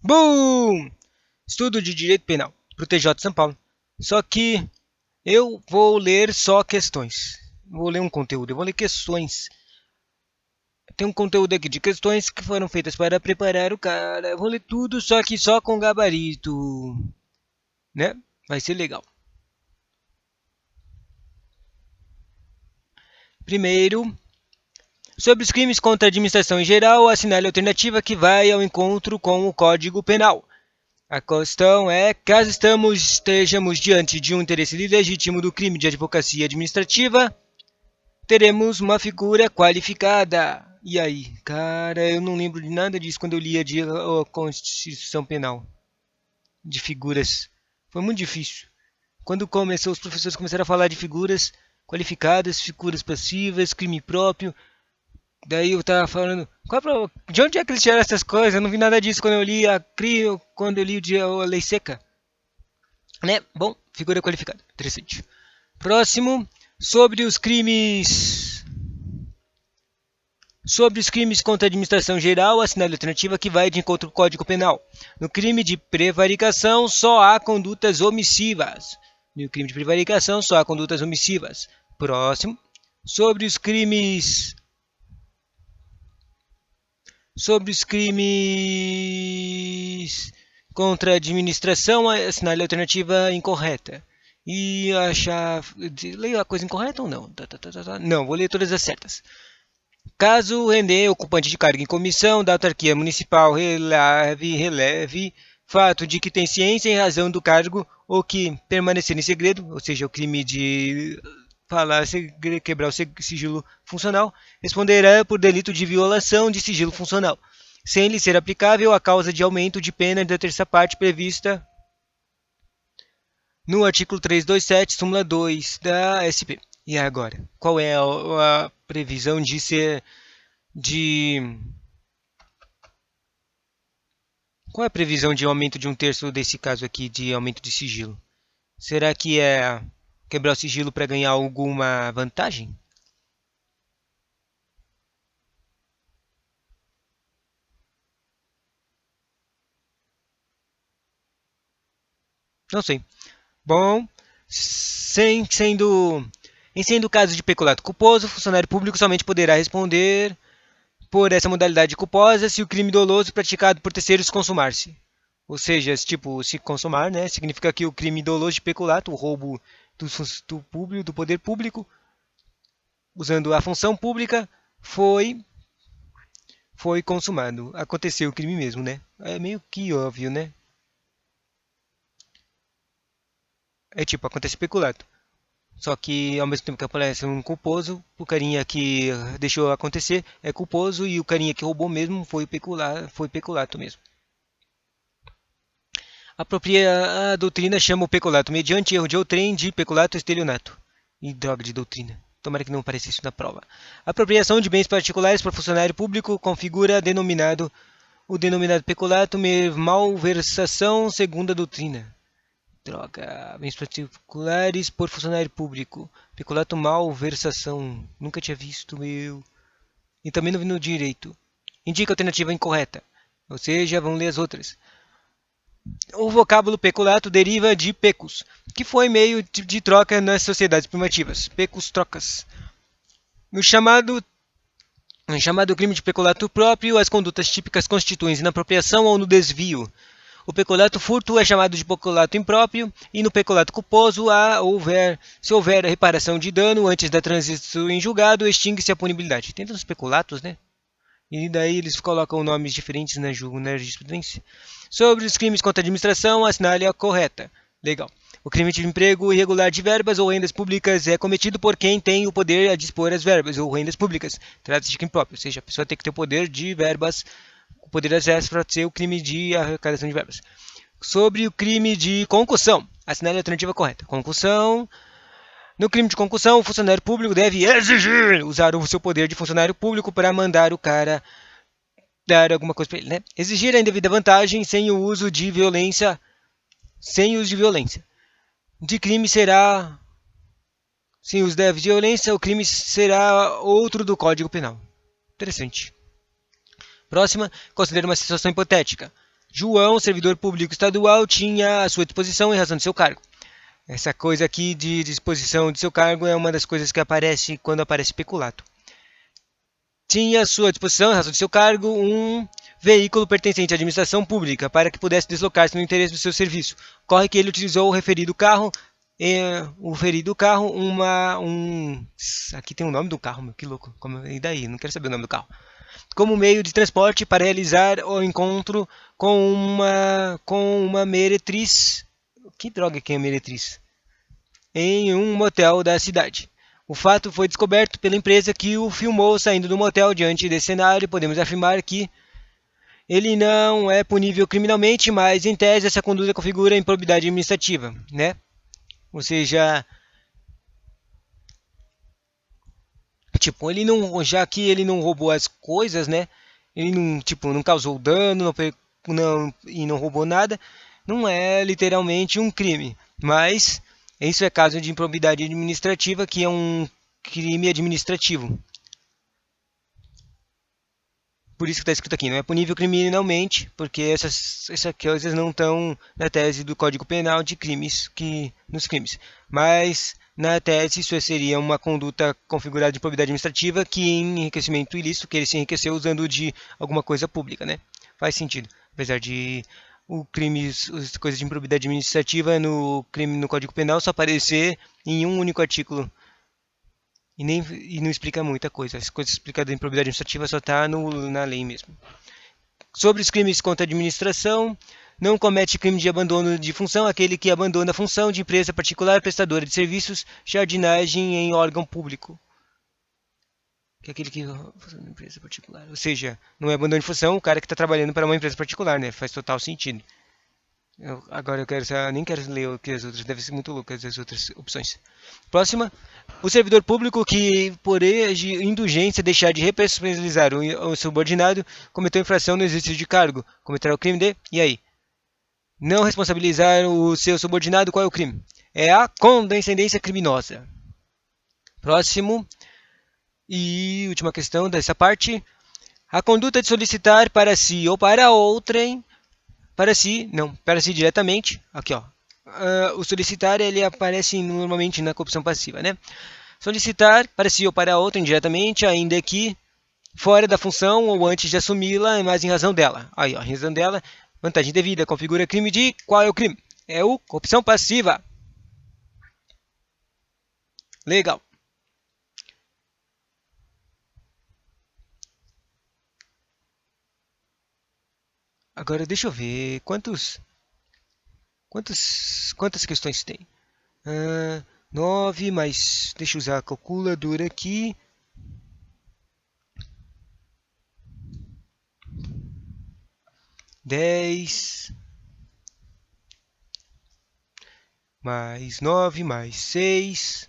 Boom! Estudo de Direito Penal, para o TJ de São Paulo. Só que eu vou ler só questões. Vou ler um conteúdo, eu vou ler questões. Tem um conteúdo aqui de questões que foram feitas para preparar o cara. Eu vou ler tudo, só que só com gabarito. Né? Vai ser legal. Primeiro, sobre os crimes contra a administração em geral, assinale a alternativa que vai ao encontro com o Código Penal. A questão é, caso estejamos diante de um interesse ilegítimo do crime de advocacia administrativa, teremos uma figura qualificada. E aí? Cara, eu não lembro de nada disso quando eu lia de Constituição Penal. De figuras. Foi muito difícil. Quando começou, os professores começaram a falar de figuras qualificadas, figuras passivas, crime próprio. Daí eu tava falando, de onde é que eles tiraram essas coisas? Eu não vi nada disso quando eu li a Lei Seca. Né? Bom, figura qualificada. Interessante. Próximo, sobre os crimes contra a administração geral, assinale a alternativa que vai de encontro ao Código Penal. No crime de prevaricação, só há condutas omissivas. No crime de prevaricação, só há condutas omissivas. Próximo, sobre os crimes contra a administração, assinale a alternativa incorreta. E achar... Leio a coisa incorreta ou não? Não, vou ler todas as certas. Caso render ocupante de cargo em comissão da autarquia municipal releve fato de que tem ciência em razão do cargo ou que permanecer em segredo, ou seja, o crime de quebrar o sigilo funcional, responderá por delito de violação de sigilo funcional, sem lhe ser aplicável a causa de aumento de pena da terça parte prevista no artigo 327, súmula 2 da SP. E agora, qual é a previsão de ser Qual é a previsão de aumento de um terço desse caso aqui de aumento de sigilo? Será que é quebrar o sigilo para ganhar alguma vantagem? Não sei. Bom, em sendo caso de peculato culposo, o funcionário público somente poderá responder por essa modalidade culposa se o crime doloso praticado por terceiros consumar-se. Ou seja, se consumar, né, significa que o crime doloso de peculato, o roubo do poder público, usando a função pública, foi consumado. Aconteceu o crime mesmo, né? É meio que óbvio, né? É tipo, acontece peculato. Só que ao mesmo tempo que aparece um culposo, o carinha que deixou acontecer é culposo e o carinha que roubou mesmo foi peculato mesmo. A doutrina chama o peculato mediante erro de outrem de peculato estelionato. E droga de doutrina. Tomara que não apareça isso na prova. Apropriação de bens particulares por funcionário público configura o denominado peculato malversação segundo a doutrina. Droga, bens particulares por funcionário público. Peculato malversação. Nunca tinha visto, meu. E também não vi no direito. Indica a alternativa incorreta. Ou seja, vamos ler as outras. O vocábulo peculato deriva de pecus, que foi meio de troca nas sociedades primitivas. Pecus, trocas. No chamado crime de peculato próprio, as condutas típicas constituem-se na apropriação ou no desvio. O peculato furto é chamado de peculato impróprio e no peculato culposo, se houver a reparação de dano antes da transição em julgado, extingue-se a punibilidade. Tem tantos peculatos, né? E daí eles colocam nomes diferentes na jurisprudência. Sobre os crimes contra a administração, assinale a correta. Legal. O crime de emprego irregular de verbas ou rendas públicas é cometido por quem tem o poder a dispor as verbas ou rendas públicas. Trata-se de crime próprio, ou seja, a pessoa tem que ter o poder de verbas, o poder das verbas para ser o crime de arrecadação de verbas. Sobre o crime de concussão, assinale a alternativa correta. Concussão. No crime de concussão, o funcionário público deve exigir usar o seu poder de funcionário público para mandar o cara dar alguma coisa para ele, né? Exigir a indevida vantagem sem o uso de violência. De crime será... Sem uso de violência, o crime será outro do Código Penal. Interessante. Próxima, considera uma situação hipotética. João, servidor público estadual, tinha à sua disposição em razão de seu cargo. Essa coisa aqui de disposição de seu cargo é uma das coisas que aparece quando aparece peculato. Tinha à sua disposição, em razão de seu cargo, um veículo pertencente à administração pública para que pudesse deslocar-se no interesse do seu serviço. Ocorre que ele utilizou o referido carro, aqui tem o nome do carro, meu, que louco, e daí? Não quero saber o nome do carro. Como meio de transporte para realizar o encontro com uma meretriz. Que droga que é meretriz? Em um motel da cidade. O fato foi descoberto pela empresa que o filmou saindo do motel. Diante desse cenário, podemos afirmar que ele não é punível criminalmente, mas em tese essa conduta configura improbidade administrativa, né? Ou seja, tipo, ele não, já que ele não roubou as coisas, né? Ele não, tipo, não causou dano, e não roubou nada, não é literalmente um crime, mas isso é caso de improbidade administrativa, que é um crime administrativo. Por isso que está escrito aqui, não é punível criminalmente, porque essas coisas não estão na tese do Código Penal de crimes, nos crimes. Mas na tese isso seria uma conduta configurada de improbidade administrativa, que em enriquecimento ilícito, que ele se enriqueceu usando de alguma coisa pública, né? Faz sentido, apesar de o crime, as coisas de improbidade administrativa no crime no Código Penal só aparecer em um único artigo e não explica muita coisa. As coisas explicadas em probidade administrativa só está na lei mesmo. Sobre os crimes contra a administração, não comete crime de abandono de função aquele que abandona a função de empresa particular prestadora de serviços, jardinagem em órgão público. Que é aquele que empresa particular. Ou seja, não é abandono de função o cara que está trabalhando para uma empresa particular, né? Faz total sentido. Agora nem quero ler o que as outras, deve ser muito loucas as outras opções. Próxima. O servidor público que, por indulgência, deixar de responsabilizar o subordinado, cometeu infração no exercício de cargo, cometerá o crime de... E aí? Não responsabilizar o seu subordinado, qual é o crime? É a condescendência criminosa. Próximo. E última questão dessa parte. A conduta de solicitar para si ou para outrem... Para si diretamente. Aqui, ó. O solicitar ele aparece normalmente na opção passiva, né? Solicitar para si ou para outro indiretamente, ainda que fora da função ou antes de assumi-la, mas em razão dela. Aí, ó, em razão dela, vantagem devida, configura crime de... Qual é o crime? É o opção passiva. Legal. Agora deixa eu ver quantas questões tem. 9, mas deixa eu usar a calculadora aqui. Dez mais 9 mais 6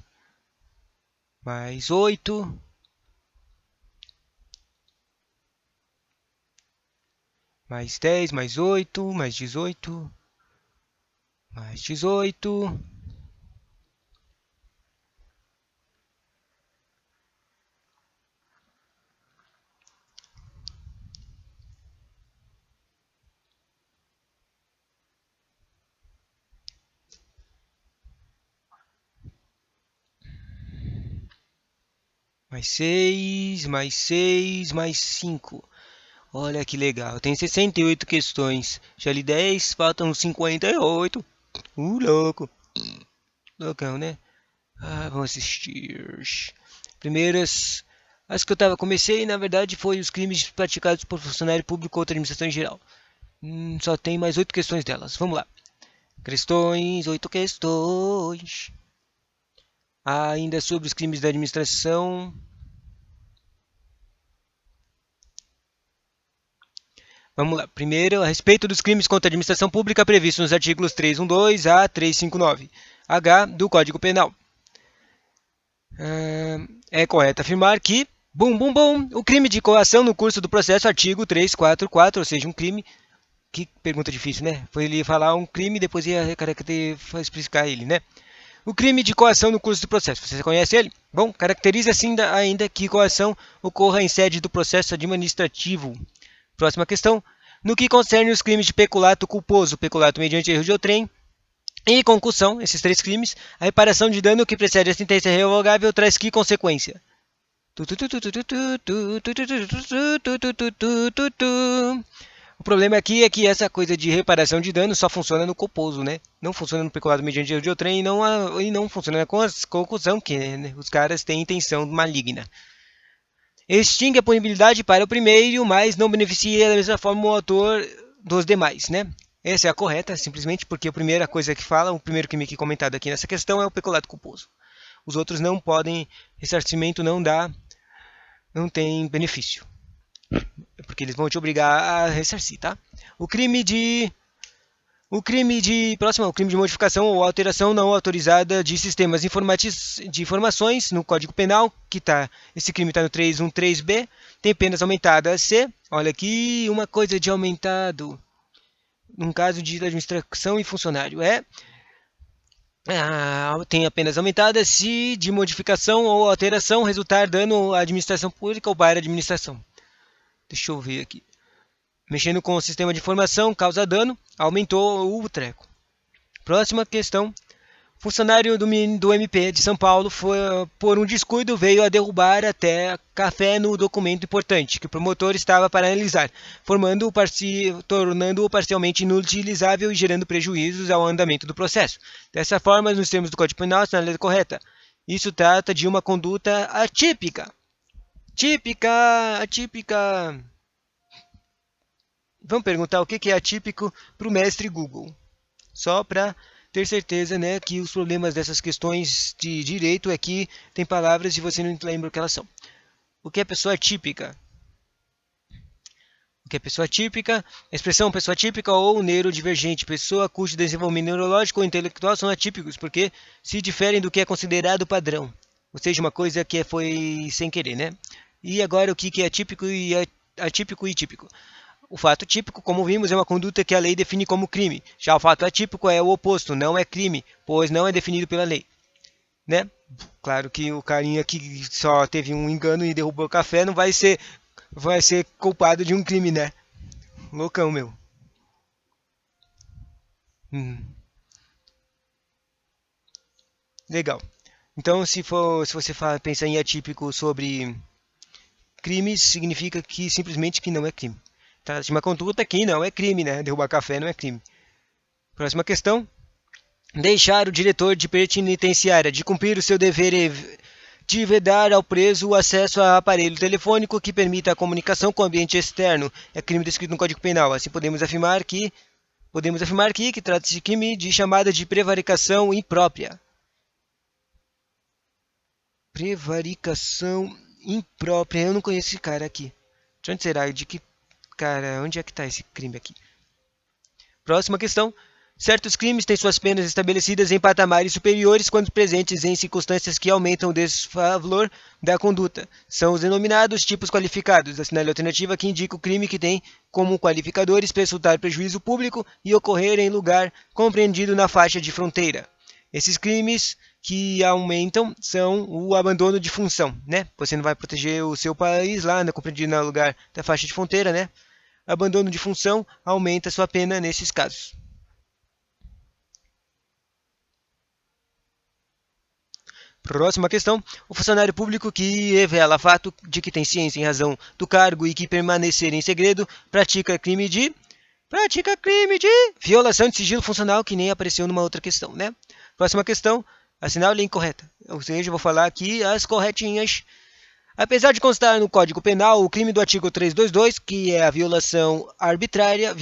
mais 8 mais 10 mais 8 mais 18 mais 18 mais 6 mais 6 mais 5. Olha que legal, tem 68 questões. Já li 10, faltam 58. Louco. Loucão, né? Vamos assistir. Primeiras. As que eu comecei, na verdade, foi os crimes praticados por funcionário público contra a administração em geral. Só tem mais 8 questões delas. Vamos lá. Questões, 8 questões. Ainda sobre os crimes da administração. Vamos lá. Primeiro, a respeito dos crimes contra a administração pública previstos nos artigos 312 a 359 H do Código Penal. É correto afirmar que, o crime de coação no curso do processo, artigo 344, ou seja, um crime... Que pergunta difícil, né? Foi ele falar um crime e depois ia explicar ele, né? O crime de coação no curso do processo. Você conhece ele? Bom, caracteriza-se ainda que coação ocorra em sede do processo administrativo. Próxima questão. No que concerne os crimes de peculato culposo, peculato mediante erro de outrem e concussão, esses 3 crimes, a reparação de dano que precede a sentença revogável traz que consequência? O problema aqui é que essa coisa de reparação de dano só funciona no culposo, né? Não funciona no peculado mediante erro de outrem e não funciona com a concussão, que né, os caras têm intenção maligna. Extingue a punibilidade para o primeiro, mas não beneficia da mesma forma o autor dos demais, né? Essa é a correta, simplesmente porque a primeira coisa que fala, o primeiro crime que é comentado aqui nessa questão é o peculato culposo. Os outros não podem, ressarcimento não dá, não tem benefício. Porque eles vão te obrigar a ressarcir, tá? O crime de modificação ou alteração não autorizada de sistemas de informações no Código Penal, esse crime está no 313B, tem penas aumentadas a C. Olha aqui, uma coisa de aumentado, num caso de administração e funcionário, tem apenas aumentada se de modificação ou alteração resultar dano à administração pública ou para a administração. Deixa eu ver aqui. Mexendo com o sistema de informação, causa dano, aumentou o treco. Próxima questão. Funcionário do MP de São Paulo, por um descuido, veio a derrubar até café no documento importante que o promotor estava para analisar, tornando-o parcialmente inutilizável e gerando prejuízos ao andamento do processo. Dessa forma, nos termos do Código Penal, a análise correta. Isso trata de uma conduta atípica. Atípica. Vamos perguntar o que é atípico para o mestre Google. Só para ter certeza, né, que os problemas dessas questões de direito é que tem palavras e você não lembra o que elas são. O que é pessoa típica? O que é pessoa típica? A expressão pessoa típica ou neurodivergente, pessoa cujo desenvolvimento neurológico ou intelectual são atípicos, porque se diferem do que é considerado padrão. Ou seja, uma coisa que foi sem querer, né? E agora o que é atípico e típico? O fato típico, como vimos, é uma conduta que a lei define como crime. Já o fato atípico é o oposto, não é crime, pois não é definido pela lei. Né? Claro que o carinha que só teve um engano e derrubou o café não vai ser culpado de um crime, né? Loucão, meu. Legal. Então, se você pensar em atípico sobre crimes, significa que simplesmente que não é crime. Tá? Uma conduta que não é crime, né? Derrubar café não é crime. Próxima questão. Deixar o diretor de penitenciária de cumprir o seu dever de vedar ao preso o acesso a aparelho telefônico que permita a comunicação com o ambiente externo é crime descrito no Código Penal. Assim podemos afirmar que trata-se de crime de chamada de prevaricação imprópria. Prevaricação imprópria. Eu não conheço esse cara aqui. De onde será? Onde é que está esse crime aqui? Próxima questão. Certos crimes têm suas penas estabelecidas em patamares superiores quando presentes em circunstâncias que aumentam o desvalor da conduta. São os denominados tipos qualificados, assinale a alternativa que indica o crime que tem como qualificadores resultar prejuízo público e ocorrer em lugar compreendido na faixa de fronteira. Esses crimes que aumentam são o abandono de função, né? Você não vai proteger o seu país lá, compreendido no lugar da faixa de fronteira, né? Abandono de função aumenta sua pena nesses casos. Próxima questão. O funcionário público que revela fato de que tem ciência em razão do cargo e que permanecer em segredo pratica crime de violação de sigilo funcional, que nem apareceu numa outra questão, né? Próxima questão. Assinale a incorreta. Ou seja, eu vou falar aqui as corretinhas. Apesar de constar no Código Penal o crime do artigo 322, que é a violência arbitrária,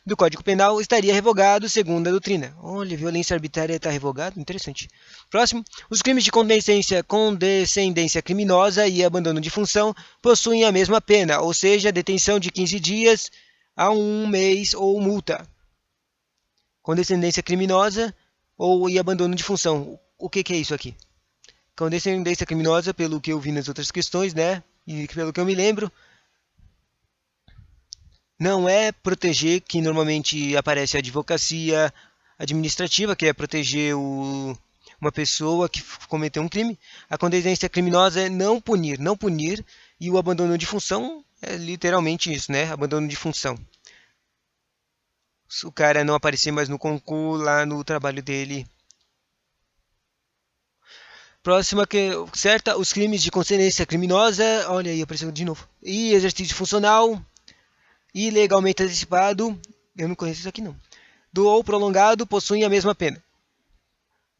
do Código Penal, estaria revogado segundo a doutrina. Olha, violência arbitrária está revogado? Interessante. Próximo. Os crimes de condescendência criminosa e abandono de função possuem a mesma pena, ou seja, detenção de 15 dias a 1 mês ou multa. Condescendência criminosa e abandono de função. O que é isso aqui? Condescendência criminosa, pelo que eu vi nas outras questões, né? E pelo que eu me lembro, não é proteger, que normalmente aparece a advocacia administrativa, que é proteger uma pessoa que cometeu um crime. A condescendência criminosa é não punir, e o abandono de função É literalmente isso, né? Abandono de função. Se o cara não aparecer mais no concurso, lá no trabalho dele. Próxima que certa, os crimes de consciência criminosa, olha aí, apareceu de novo. E exercício funcional, ilegalmente antecipado, eu não conheço isso aqui não. Do ou prolongado possuem a mesma pena,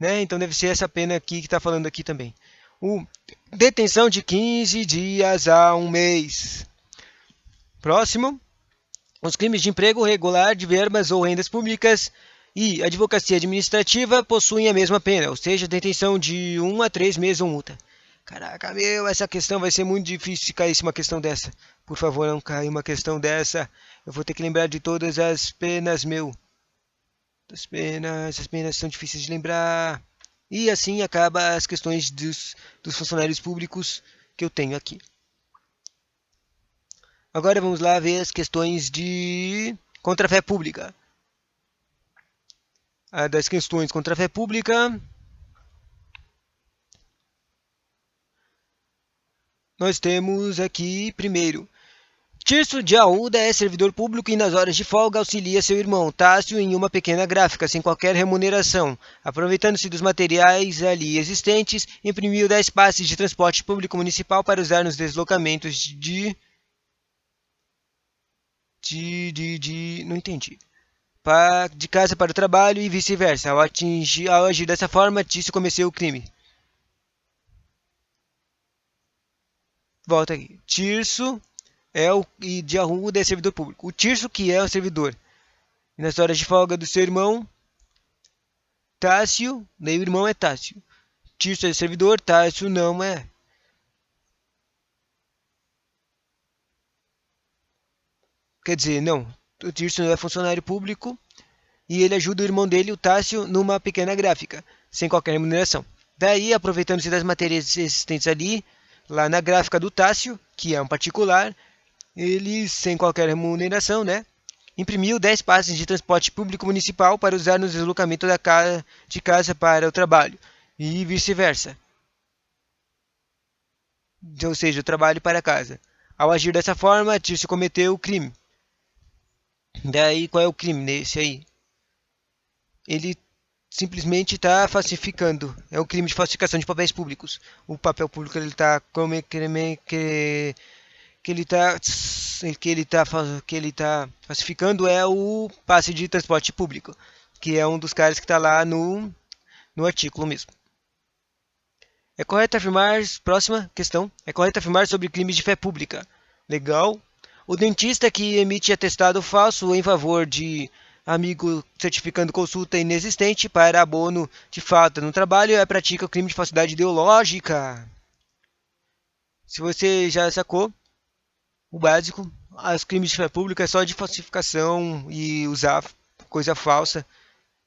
né? Então deve ser essa pena aqui que está falando aqui também. O detenção de 15 dias a um mês. Próximo, os crimes de emprego regular de verbas ou rendas públicas e advocacia administrativa possuem a mesma pena, ou seja, detenção de 1 a 3 meses ou multa. Caraca, meu, essa questão vai ser muito difícil se caísse uma questão dessa. Por favor, não caia uma questão dessa. Eu vou ter que lembrar de todas as penas, meu. As penas são difíceis de lembrar. E assim acaba as questões dos funcionários públicos que eu tenho aqui. Agora vamos lá ver as questões de contrafé pública. Das questões contra a fé pública, nós temos aqui, primeiro, Tirso de Arruda é servidor público e nas horas de folga auxilia seu irmão Tássio em uma pequena gráfica, sem qualquer remuneração. Aproveitando-se dos materiais ali existentes, imprimiu 10 passes de transporte público municipal para usar nos deslocamentos não entendi. De casa para o trabalho e vice-versa. Ao agir dessa forma, Tício cometeu o crime. Volta aqui. Tirso é o e de Arruda é servidor público. O Tirso que é o servidor. E nas horas de folga do seu irmão, Tássio, daí o irmão é Tássio. Tirso é servidor, Tássio não é. Quer dizer, não. O Tirso não é funcionário público e ele ajuda o irmão dele, o Tássio, numa pequena gráfica, sem qualquer remuneração. Daí, aproveitando-se das matérias existentes ali, lá na gráfica do Tássio, que é um particular, ele, sem qualquer remuneração, né, imprimiu 10 passes de transporte público municipal para usar no deslocamento de casa para o trabalho, e vice-versa. Ou seja, o trabalho para casa. Ao agir dessa forma, Tirso cometeu o crime. Daí, qual é o crime nesse aí? Ele simplesmente está falsificando. É um crime de falsificação de papéis públicos. O papel público ele está que ele tá falsificando é o passe de transporte público, que é um dos caras que está lá no artigo mesmo. É correto afirmar, próxima questão, é correto afirmar sobre crimes de fé pública. Legal. O dentista que emite atestado falso em favor de amigo certificando consulta inexistente para abono de falta no trabalho pratica o crime de falsidade ideológica. Se você já sacou o básico, os crimes de fé pública é só de falsificação e usar coisa falsa.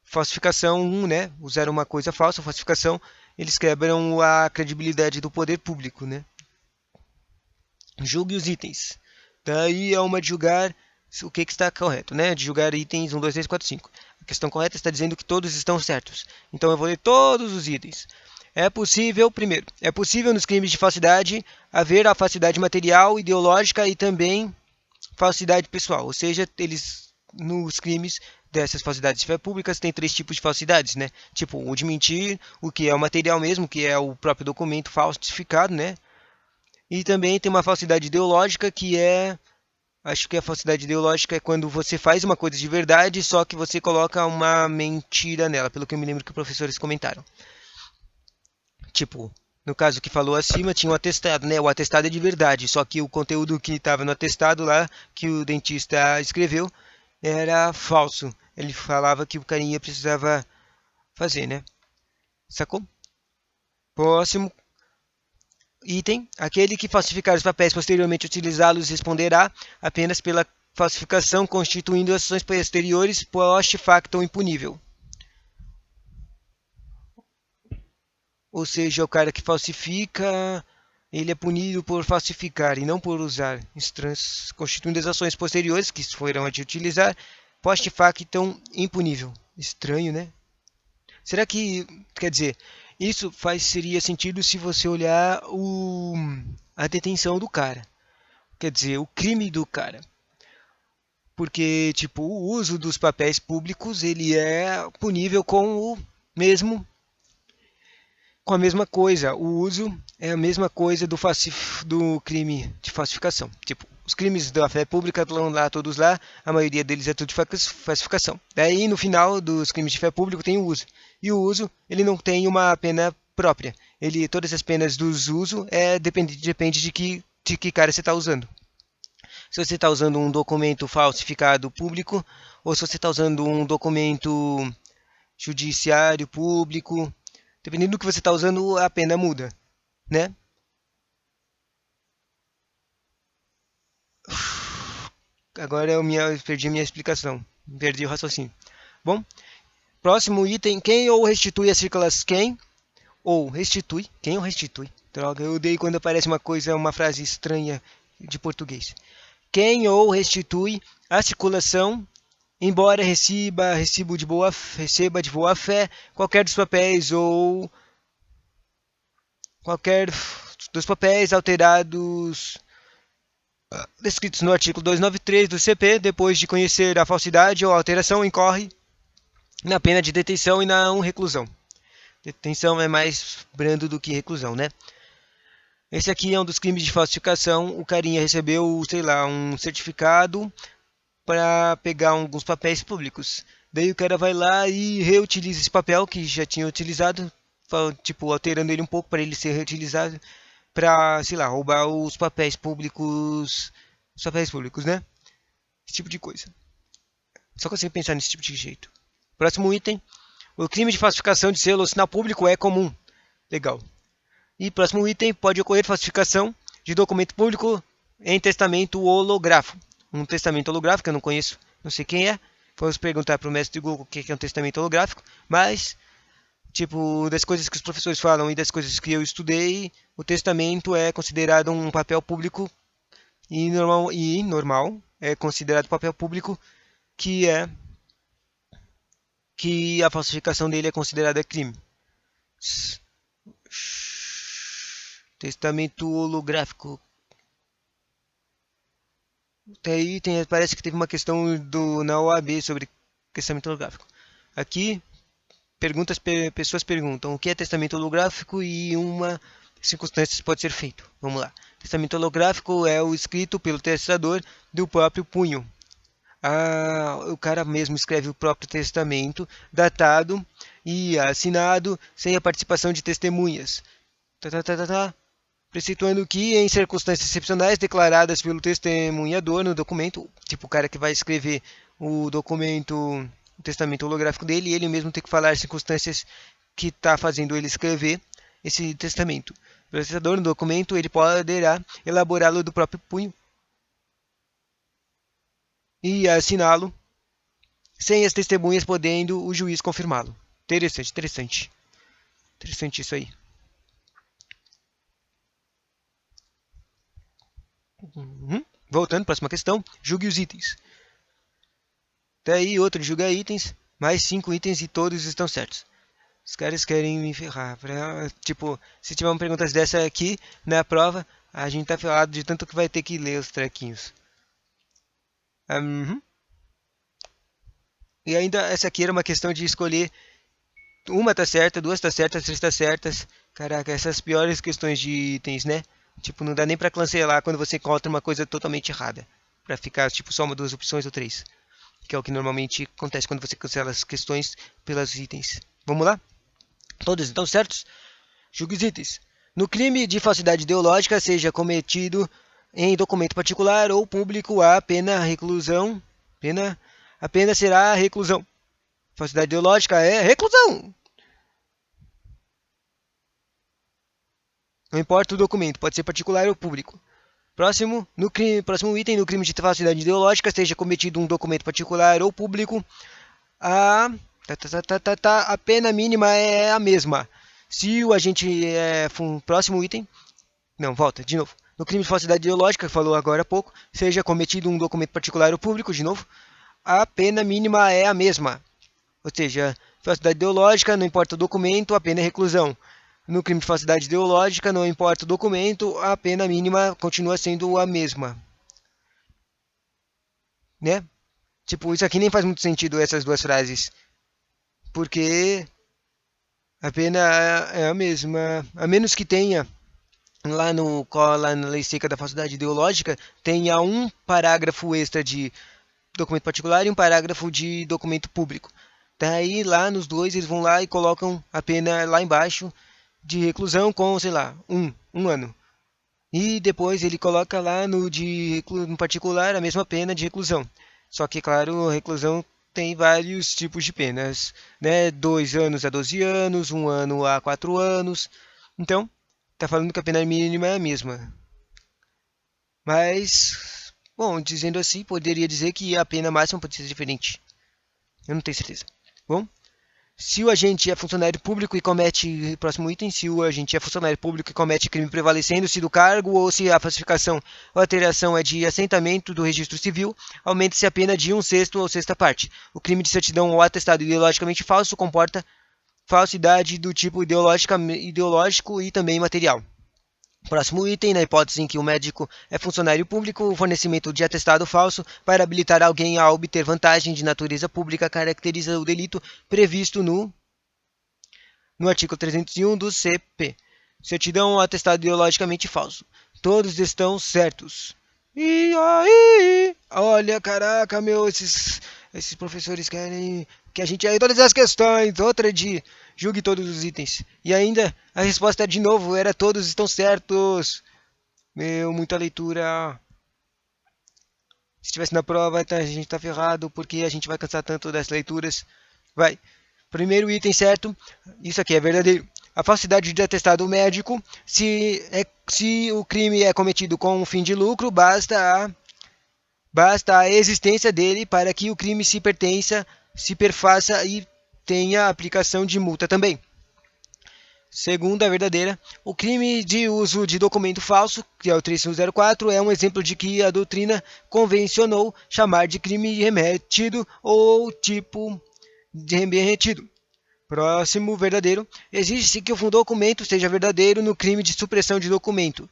Falsificação, né? Usar uma coisa falsa, falsificação, eles quebram a credibilidade do poder público, né? Julgue os itens. Daí é uma de julgar o que está correto, né? De julgar itens 1, 2, 3, 4, 5. A questão correta está dizendo que todos estão certos. Então eu vou ler todos os itens. É possível, primeiro, é possível nos crimes de falsidade haver a falsidade material, ideológica e também falsidade pessoal. Ou seja, eles nos crimes dessas falsidades de fé públicas tem 3 tipos de falsidades, né? Tipo, o de mentir, o que é o material mesmo, que é o próprio documento falsificado, né? E também tem uma falsidade ideológica que é. Acho que a falsidade ideológica é quando você faz uma coisa de verdade, só que você coloca uma mentira nela, pelo que eu me lembro que os professores comentaram. Tipo, no caso que falou acima, tinha um atestado, né? O atestado é de verdade, só que o conteúdo que estava no atestado lá, que o dentista escreveu, era falso. Ele falava que o carinha precisava fazer, né? Sacou? Próximo item. Aquele que falsificar os papéis posteriormente utilizá-los responderá apenas pela falsificação, constituindo ações posteriores post facto impunível. Ou seja, o cara que falsifica, ele é punido por falsificar e não por usar, constituindo as ações posteriores que foram de utilizar, post facto impunível. Estranho, né? Será que, quer dizer, isso seria sentido se você olhar a detenção do cara. quer dizer, o crime do cara. Porque, tipo, o uso dos papéis públicos, ele é punível mesmo com a mesma coisa. O uso é a mesma coisa do crime de falsificação. Tipo, os crimes da fé pública estão lá, todos lá, a maioria deles é tudo de falsificação. Daí, no final dos crimes de fé público, tem o uso. E o uso, ele não tem uma pena própria. Todas as penas do uso depende de que cara você está usando. Se você está usando um documento falsificado público ou se você está usando um documento judiciário público. Dependendo do que você está usando, a pena muda, né? Agora perdi a minha explicação. Perdi o raciocínio. Bom, próximo item. Quem ou restitui as circulações? Quem ou restitui? Droga, eu odeio quando aparece uma frase estranha de português. Quem ou restitui a circulação, embora receba de boa fé qualquer dos papéis ou qualquer dos papéis alterados descritos no artigo 293 do CP, depois de conhecer a falsidade ou alteração, incorre na pena de detenção e na reclusão. Detenção é mais brando do que reclusão, né? Esse aqui é um dos crimes de falsificação. O carinha recebeu, sei lá, um certificado para pegar alguns papéis públicos. Daí o cara vai lá e reutiliza esse papel que já tinha utilizado, tipo, alterando ele um pouco para ele ser reutilizado para, sei lá, roubar os papéis públicos, né? Esse tipo de coisa. Só consigo pensar nesse tipo de jeito. Próximo item. O crime de falsificação de selo ou sinal público é comum. Legal. E próximo item, pode ocorrer falsificação de documento público em testamento holográfico. Um testamento holográfico, eu não conheço, não sei quem é. Vamos perguntar para o mestre Google o que é um testamento holográfico. Mas, tipo, das coisas que os professores falam e das coisas que eu estudei, o testamento é considerado um papel público e normal é considerado papel público que a falsificação dele é considerada crime. Testamento holográfico. Aí parece que teve uma questão na OAB sobre testamento holográfico. Aqui, pessoas perguntam o que é testamento holográfico e uma circunstância pode ser feito. Vamos lá. Testamento holográfico é o escrito pelo testador do próprio punho. O cara mesmo escreve o próprio testamento, datado e assinado, sem a participação de testemunhas. Preceituando que, em circunstâncias excepcionais declaradas pelo testemunhador no documento, tipo o cara que vai escrever o documento, o testamento holográfico dele, ele mesmo tem que falar as circunstâncias que está fazendo ele escrever esse testamento. O testador no documento, ele poderá elaborá-lo do próprio punho e assiná-lo, sem as testemunhas podendo o juiz confirmá-lo. Interessante isso aí. Voltando, próxima questão. Julgue os itens. Daí outro julga itens, mais 5 itens e todos estão certos. Os caras querem me ferrar. Tipo, se tiver uma pergunta dessa aqui na prova, a gente tá ferrado de tanto que vai ter que ler os trequinhos. E ainda essa aqui era uma questão de escolher uma tá certa, duas tá certas, três tá certas. Caraca, essas piores questões de itens, né? Tipo, não dá nem pra cancelar quando você encontra uma coisa totalmente errada. Pra ficar, tipo, só uma, duas opções ou três. Que é o que normalmente acontece quando você cancela as questões pelos itens. Vamos lá? Todos estão certos? Julgue os itens. No crime de falsidade ideológica, seja cometido em documento particular ou público, a pena será reclusão. Falsidade ideológica é reclusão. Não importa o documento, pode ser particular ou público. Próximo item, no crime de falsidade ideológica, seja cometido um documento particular ou público, a pena mínima é a mesma. Se o agente próximo item, não, volta, de novo. No crime de falsidade ideológica, que falou agora há pouco, seja cometido um documento particular ou público, de novo, a pena mínima é a mesma. Ou seja, falsidade ideológica, não importa o documento, a pena é reclusão. No crime de falsidade ideológica, não importa o documento, a pena mínima continua sendo a mesma. né? Tipo, isso aqui nem faz muito sentido, essas duas frases, porque a pena é a mesma, a menos que tenha lá na lei seca da falsidade ideológica, tenha um parágrafo extra de documento particular e um parágrafo de documento público. Daí lá nos dois eles vão lá e colocam a pena lá embaixo de reclusão com, sei lá, um ano. E depois ele coloca lá no particular a mesma pena de reclusão. Só que, claro, a reclusão tem vários tipos de penas, né? 2 anos a 12 anos, 1 ano a 4 anos. Então, tá falando que a pena mínima é a mesma. Mas, bom, dizendo assim, poderia dizer que a pena máxima pode ser diferente. Eu não tenho certeza. Bom, se o agente é funcionário público e comete, próximo item, se o agente é funcionário público e comete crime prevalecendo-se do cargo ou se a falsificação ou alteração é de assentamento do registro civil, aumenta-se a pena de 1/6 ou sexta parte. O crime de certidão ou atestado ideologicamente falso comporta falsidade do tipo ideológico e também material. Próximo item, na hipótese em que o médico é funcionário público, o fornecimento de atestado falso para habilitar alguém a obter vantagem de natureza pública caracteriza o delito previsto no artigo 301 do CP. Certidão ou atestado ideologicamente falso. Todos estão certos. E aí? Olha, caraca, meu, esses professores querem que a gente aí todas as questões, outra de julgue todos os itens. E ainda a resposta de novo era todos estão certos. Meu, muita leitura. Se estivesse na prova, a gente tá ferrado porque a gente vai cansar tanto das leituras. Vai. Primeiro item certo, isso aqui é verdadeiro. A falsidade de atestado médico, se o crime é cometido com um fim de lucro, basta a existência dele para que o crime se perfaça e tenha aplicação de multa também. Segunda verdadeira, o crime de uso de documento falso, que é o 3504, é um exemplo de que a doutrina convencionou chamar de crime remetido ou tipo de remetido. Próximo verdadeiro, exige-se que o documento seja verdadeiro no crime de supressão de documento.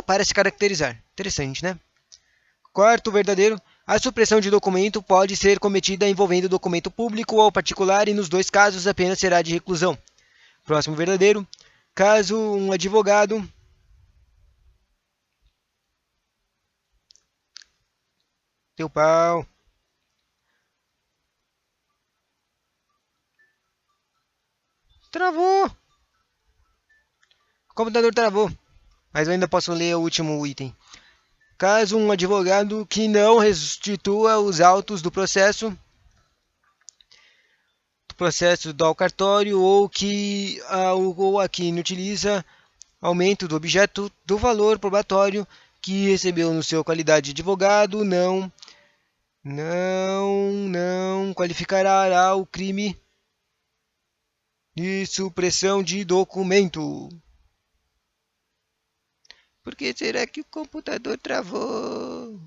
Para se caracterizar. Interessante, né? Quarto verdadeiro, a supressão de documento pode ser cometida envolvendo documento público ou particular e nos dois casos a pena será de reclusão. Próximo verdadeiro, caso um advogado teu pau travou, o computador travou, mas eu ainda posso ler o último item. Caso um advogado que não restitua os autos do cartório ou a quem utiliza aumento do objeto do valor probatório que recebeu no seu qualidade de advogado não qualificará o crime de supressão de documento. Por que será que o computador travou?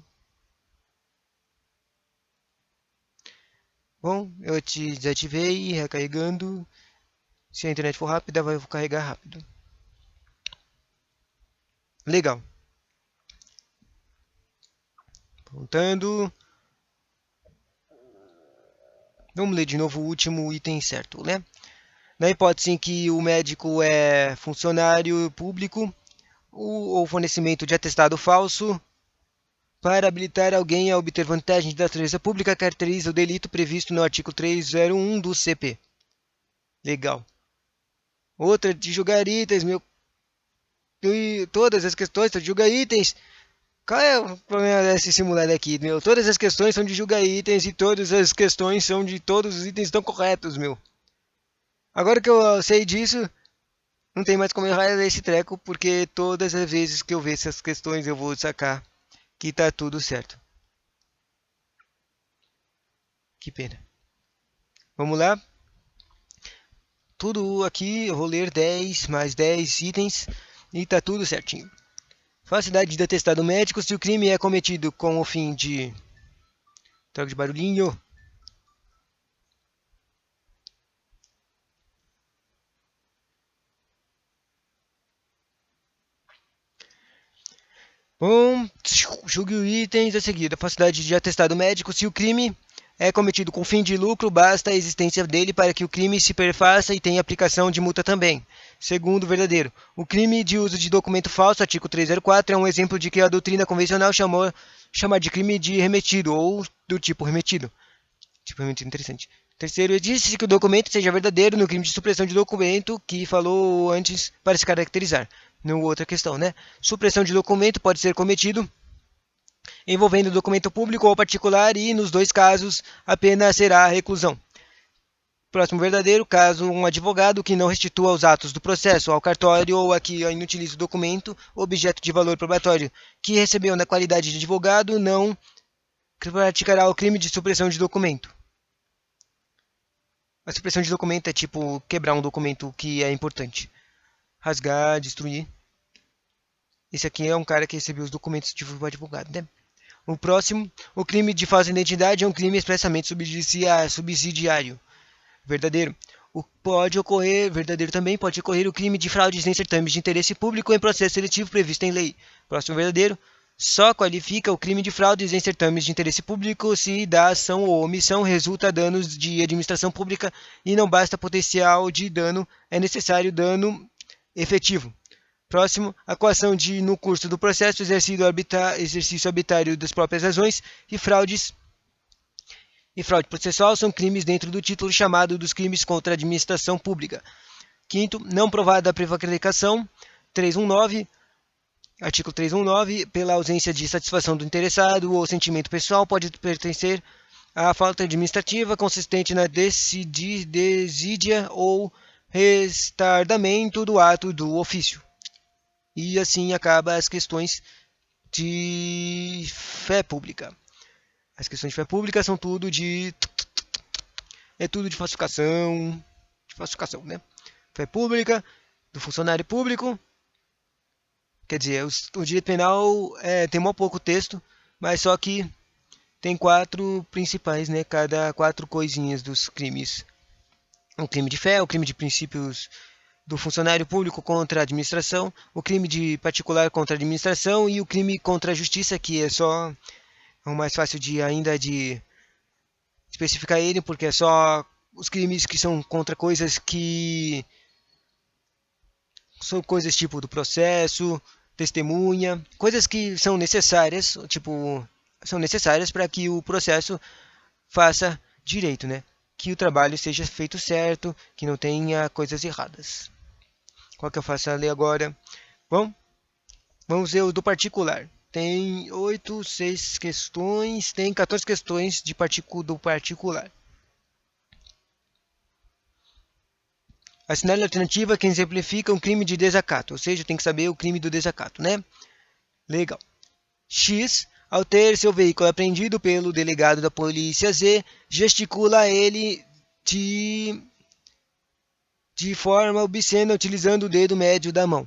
Bom, eu te desativei, recarregando. Se a internet for rápida, vai carregar rápido. Legal. Voltando. Vamos ler de novo o último item certo, né? Na hipótese em que o médico é funcionário público, ou fornecimento de atestado falso para habilitar alguém a obter vantagem de natureza pública caracteriza o delito previsto no artigo 301 do CP. Legal. Outra de julgar itens, meu. E todas as questões são de julgar itens. Qual é o problema desse simulado aqui, meu? Todas as questões são de julgar itens e todas as questões são de todos os itens estão corretos, meu. Agora que eu sei disso, não tem mais como errar esse treco, porque todas as vezes que eu ver essas questões eu vou sacar que tá tudo certo. Que pena. Vamos lá? Tudo aqui, eu vou ler 10 mais 10 itens e tá tudo certinho. Falsidade de atestado médico se o crime é cometido com o fim de... Troca de barulhinho. Bom, julgue os itens a seguir. A falsidade de atestado médico. Se o crime é cometido com fim de lucro, basta a existência dele para que o crime se perfaça e tenha aplicação de multa também. Segundo, verdadeiro. O crime de uso de documento falso, artigo 304, é um exemplo de que a doutrina convencional chama de crime de remetido ou do tipo remetido. Tipo, é muito interessante. Terceiro, disse que o documento seja verdadeiro no crime de supressão de documento que falou antes para se caracterizar. Não outra questão, né? Supressão de documento pode ser cometido envolvendo documento público ou particular e, nos dois casos, a pena será a reclusão. Próximo verdadeiro, caso um advogado que não restitua os atos do processo ao cartório ou a que inutilize o documento, objeto de valor probatório, que recebeu na qualidade de advogado, não praticará o crime de supressão de documento. A supressão de documento é tipo quebrar um documento que é importante. Rasgar, destruir. Esse aqui é um cara que recebeu os documentos de advogado, né? O próximo, o crime de falsa identidade é um crime expressamente subsidiário. Verdadeiro. Pode ocorrer, verdadeiro também, pode ocorrer o crime de fraudes em certames de interesse público em processo seletivo previsto em lei. Próximo verdadeiro. Só qualifica o crime de fraudes em certames de interesse público se da ação ou omissão resulta danos de administração pública e não basta potencial de dano, é necessário dano efetivo. Próximo, a coação de, no curso do processo, exercício arbitrário das próprias razões e fraude processual são crimes dentro do título chamado dos crimes contra a administração pública. Quinto, não provada a prevaricação, 319, artigo 319, pela ausência de satisfação do interessado ou sentimento pessoal, pode pertencer à falta administrativa consistente na desídia ou retardamento do ato do ofício. E assim acaba as questões de fé pública. As questões de fé pública são tudo de... É tudo de falsificação. De falsificação, né? Fé pública, do funcionário público. Quer dizer, o direito penal tem muito pouco texto, mas só que tem 4 principais, né? Cada 4 coisinhas dos crimes. O crime de fé, o crime de princípios do funcionário público contra a administração, o crime de particular contra a administração e o crime contra a justiça, que é só o mais fácil de ainda de especificar ele, porque é só os crimes que são contra coisas que são coisas tipo do processo, testemunha, coisas que são necessárias, tipo, são necessárias para que o processo faça direito, né? Que o trabalho seja feito certo, que não tenha coisas erradas. Qual que eu faço a ler agora? Bom, vamos ver o do particular. Tem 6 questões, tem 14 questões do particular. Assinale a alternativa que exemplifica um crime de desacato, ou seja, tem que saber o crime do desacato, né? Legal. X, ao ter seu veículo apreendido pelo delegado da polícia Z, gesticula a ele de forma obscena utilizando o dedo médio da mão.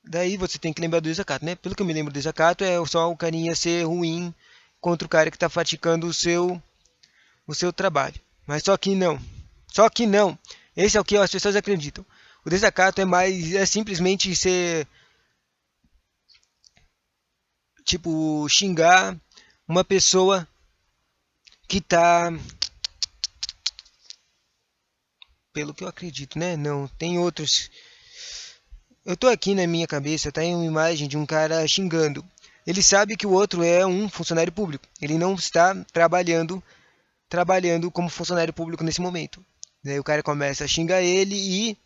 Daí você tem que lembrar do desacato, né? Pelo que eu me lembro do desacato, é só o carinha ser ruim contra o cara que está praticando o seu trabalho. Mas só que não. Só que não. Esse é o que as pessoas acreditam. O desacato é simplesmente ser, tipo, xingar uma pessoa que está, pelo que eu acredito, né? Não, tem outros. Eu tô aqui na minha cabeça, tá em uma imagem de um cara xingando. Ele sabe que o outro é um funcionário público. Ele não está trabalhando como funcionário público nesse momento. Daí o cara começa a xingar ele e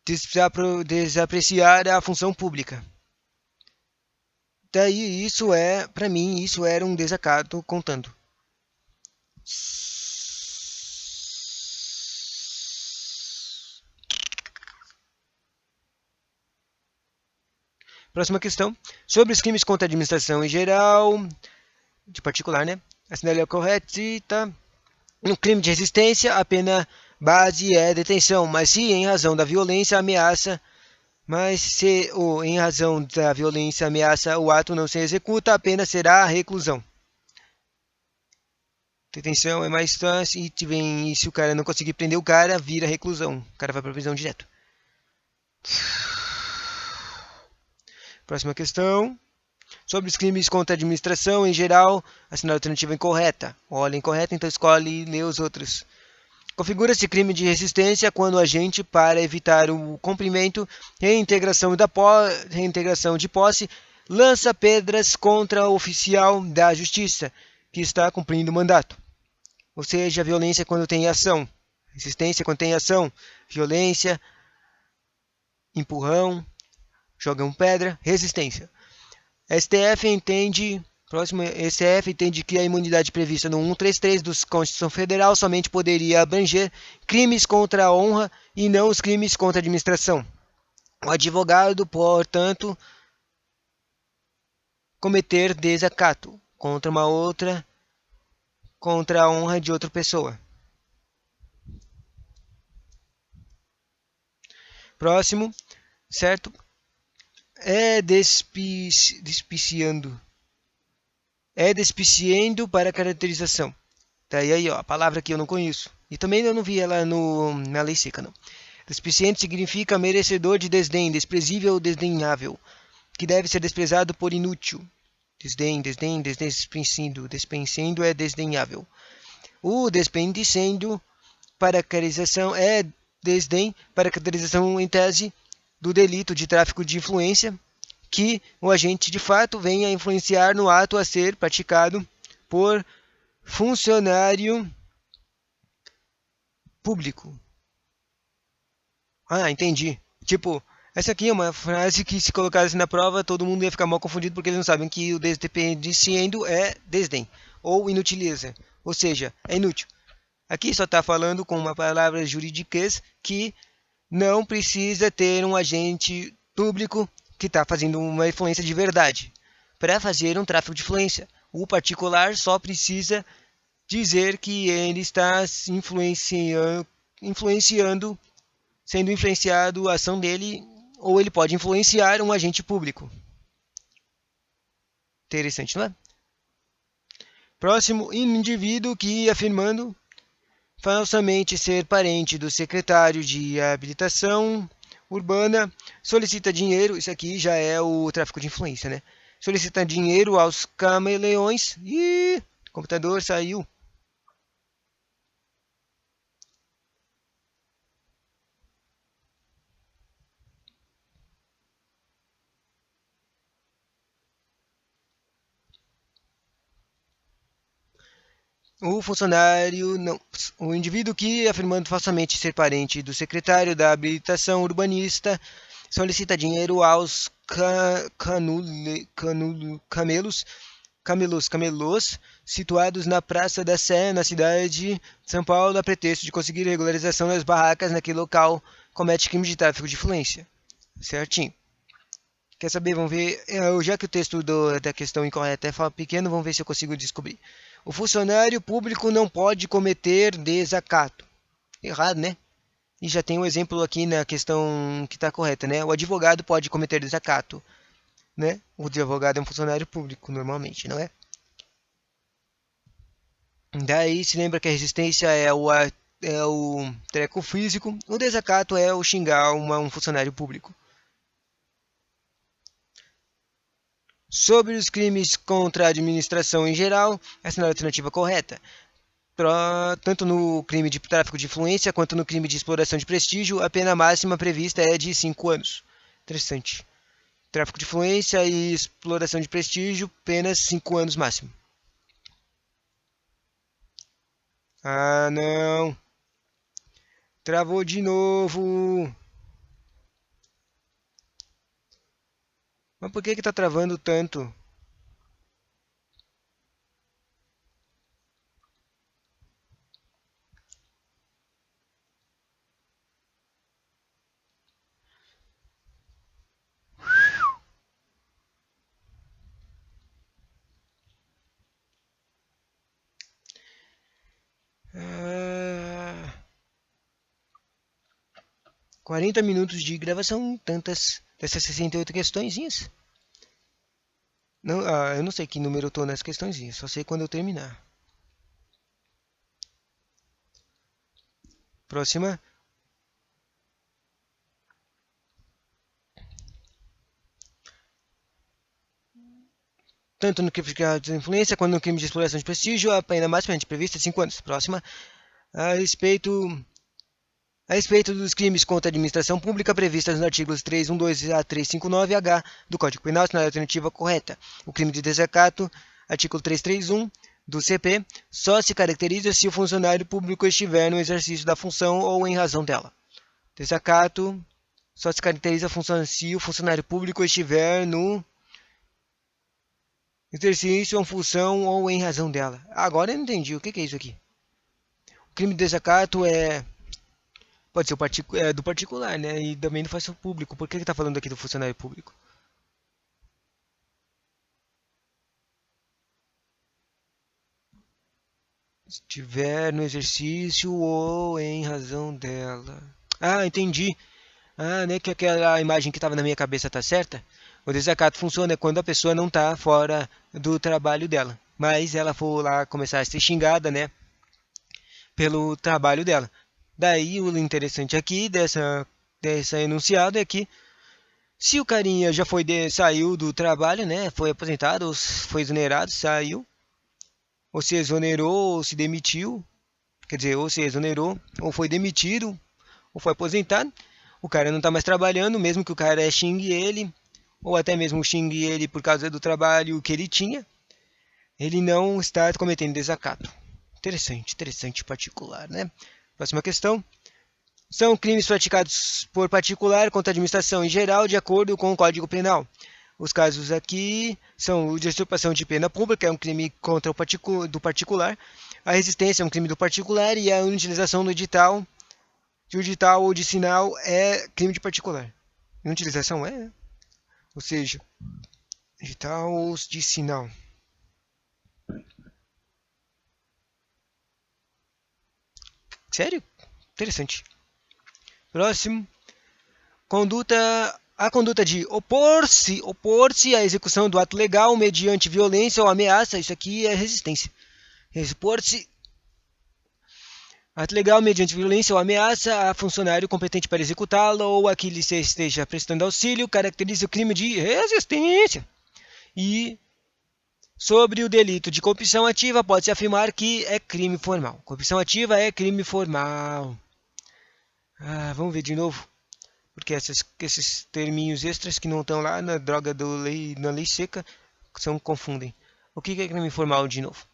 desapreciar a função pública. Daí para mim, isso era um desacato contando. Próxima questão. Sobre os crimes contra a administração em geral, de particular, né? Assinale a correta. No crime de resistência, a pena base é detenção, mas se em razão da violência ameaça, em razão da violência ameaça o ato não se executa, a pena será a reclusão. Detenção é mais fácil e se o cara não conseguir prender o cara, vira reclusão. O cara vai para prisão direto. Próxima questão. Sobre os crimes contra a administração, em geral, assinale a alternativa incorreta. Olha, incorreta, então escolhe e lê os outros. Configura-se crime de resistência quando o agente, para evitar o cumprimento, reintegração de posse, lança pedras contra o oficial da justiça que está cumprindo o mandato. Ou seja, violência quando tem ação, resistência quando tem ação, violência, empurrão, jogam pedra, resistência. STF entende que a imunidade prevista no 133 da Constituição Federal somente poderia abranger crimes contra a honra e não os crimes contra a administração. O advogado, portanto, cometer desacato contra a honra de outra pessoa. Próximo, certo? Despiciando para caracterização. Tá aí, ó, a palavra que eu não conheço. E também eu não vi ela na lei seca, não. Despiciente significa merecedor de desdém, desprezível ou desdenhável, que deve ser desprezado por inútil. Despensendo é desdenhável. O despendicendo para caracterização é desdém para caracterização em tese do delito de tráfico de influência, que o agente de fato venha a influenciar no ato a ser praticado por funcionário público. Ah, entendi. Tipo, essa aqui é uma frase que se colocasse na prova todo mundo ia ficar mal confundido porque eles não sabem que o despendicendo é desdém ou inutiliza, ou seja, é inútil. Aqui só está falando com uma palavra jurídicas que não precisa ter um agente público que está fazendo uma influência de verdade para fazer um tráfico de influência. O particular só precisa dizer que ele está influenciando, sendo influenciado a ação dele, ou ele pode influenciar um agente público. Interessante, não é? Próximo, indivíduo que, afirmando falsamente ser parente do secretário de habilitação urbana, solicita dinheiro, isso aqui já é o tráfico de influência, né? Solicita dinheiro aos camaleões. Ih, o computador saiu. O indivíduo que, afirmando falsamente ser parente do secretário da habilitação urbanista, solicita dinheiro aos camelôs situados na Praça da Sé, na cidade de São Paulo, a pretexto de conseguir regularização das barracas naquele local, comete crime de tráfico de influência. Certinho. Quer saber? Vamos ver. Já que o texto da questão incorreta é pequeno, vamos ver se eu consigo descobrir. O funcionário público não pode cometer desacato. Errado, né? E já tem um exemplo aqui na questão que está correta, né? O advogado pode cometer desacato, né? O advogado é um funcionário público, normalmente, não é? Daí se lembra que a resistência é o treco físico, o desacato é o xingar um funcionário público. Sobre os crimes contra a administração em geral, essa é a alternativa correta. Tanto no crime de tráfico de influência quanto no crime de exploração de prestígio, a pena máxima prevista é de 5 anos. Interessante. Tráfico de influência e exploração de prestígio, apenas 5 anos máximo. Ah, não. Travou de novo. Mas por que tá travando tanto? Ah, 40 minutos de gravação, tantas dessas 68 questõezinhas. Não, eu não sei que número eu tô nas questõezinhas, só sei quando eu terminar. Próxima. tanto no crime de influência quanto no crime de exploração de prestígio, a pena máxima prevista é 5 anos. Próxima, a respeito dos crimes contra a administração pública previstas nos artigos 312 a 359-H do Código Penal, assinale a alternativa correta. O crime de desacato, artigo 331 do CP, só se caracteriza se o funcionário público estiver no exercício da função ou em razão dela. Desacato só se caracteriza se o funcionário público estiver no exercício ou função ou em razão dela. Agora eu não entendi. O que é isso aqui? O crime de desacato pode ser do particular, né? E também não faz o público. Por que está falando aqui do funcionário público? Estiver no exercício ou em razão dela. Ah, entendi. Ah, né? Que aquela imagem que estava na minha cabeça está certa? O desacato funciona quando a pessoa não está fora do trabalho dela. Mas ela for lá começar a ser xingada, né? Pelo trabalho dela. Daí o interessante aqui dessa enunciado é que se o carinha já saiu do trabalho, né? Foi aposentado, ou foi exonerado, saiu, ou se exonerou, ou se demitiu, quer dizer, ou se exonerou, ou foi demitido, ou foi aposentado, o cara não está mais trabalhando, mesmo que o cara xingue ele, ou até mesmo xingue ele por causa do trabalho que ele tinha, ele não está cometendo desacato. Interessante particular, né? Próxima questão. São crimes praticados por particular contra a administração em geral, de acordo com o Código Penal. Os casos aqui são o de usurpação de pena pública, é um crime contra do particular. A resistência é um crime do particular e a inutilização do de edital ou de sinal é crime de particular. Inutilização ou seja, edital ou de sinal. Sério? Interessante. Próximo. A conduta de opor-se à execução do ato legal mediante violência ou ameaça, isso aqui é resistência. Opor-se ato legal mediante violência ou ameaça a funcionário competente para executá-lo ou a que lhe esteja prestando auxílio caracteriza o crime de resistência. E sobre o delito de corrupção ativa pode-se afirmar que é crime formal. Corrupção ativa é crime formal. Vamos ver de novo. Porque esses terminhos extras que não estão lá na na lei seca confundem. O que é crime formal de novo?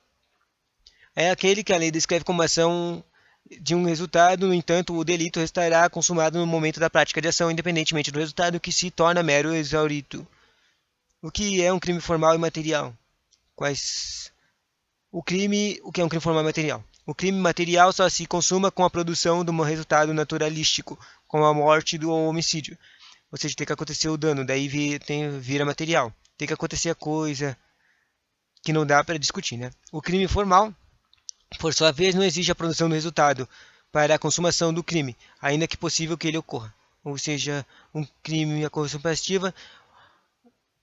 É aquele que a lei descreve como ação de um resultado, no entanto, o delito estará consumado no momento da prática de ação, independentemente do resultado, que se torna mero exaurito. O que é um crime formal e material? O que é um crime formal e material? O crime material só se consuma com a produção de um resultado naturalístico, como a morte ou homicídio. Ou seja, tem que acontecer o dano, daí vira material. Tem que acontecer a coisa que não dá para discutir, né? O crime formal, por sua vez, não exige a produção do resultado para a consumação do crime, ainda que possível que ele ocorra. Ou seja, um crime, a corrupção passiva,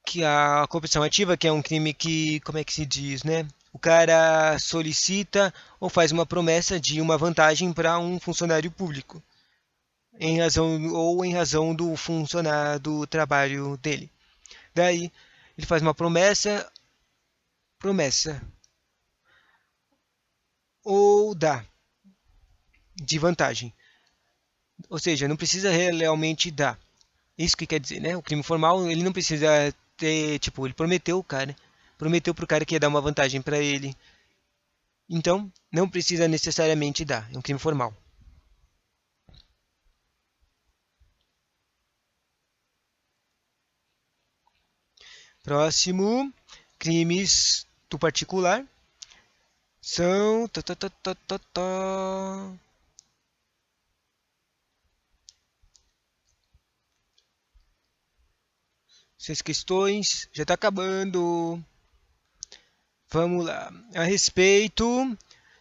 que a corrupção ativa, que é um crime que, como é que se diz, né? O cara solicita ou faz uma promessa de uma vantagem para um funcionário público, em razão do funcionário do trabalho dele. Daí ele faz uma promessa ou dá de vantagem. Ou seja, não precisa realmente dar. Isso que quer dizer, né? O crime formal, ele não precisa ter, tipo, ele prometeu pro cara que ia dar uma vantagem para ele. Então, não precisa necessariamente dar. É um crime formal. Próximo, crimes do particular são 6 questões, já está acabando. Vamos lá. A respeito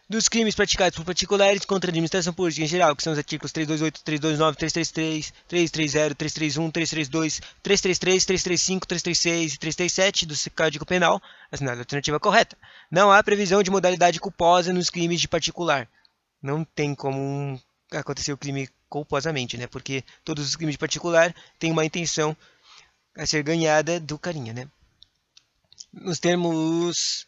dos crimes praticados por particulares contra a administração pública em geral, que são os artigos 328, 329, 333, 330, 331, 332, 333, 335, 336 e 337 do Código Penal, assinada a alternativa correta. Não há previsão de modalidade culposa nos crimes de particular. Não tem como acontecer o crime culposamente, né? Porque todos os crimes de particular têm uma intenção a ser ganhada do carinha, né? nos termos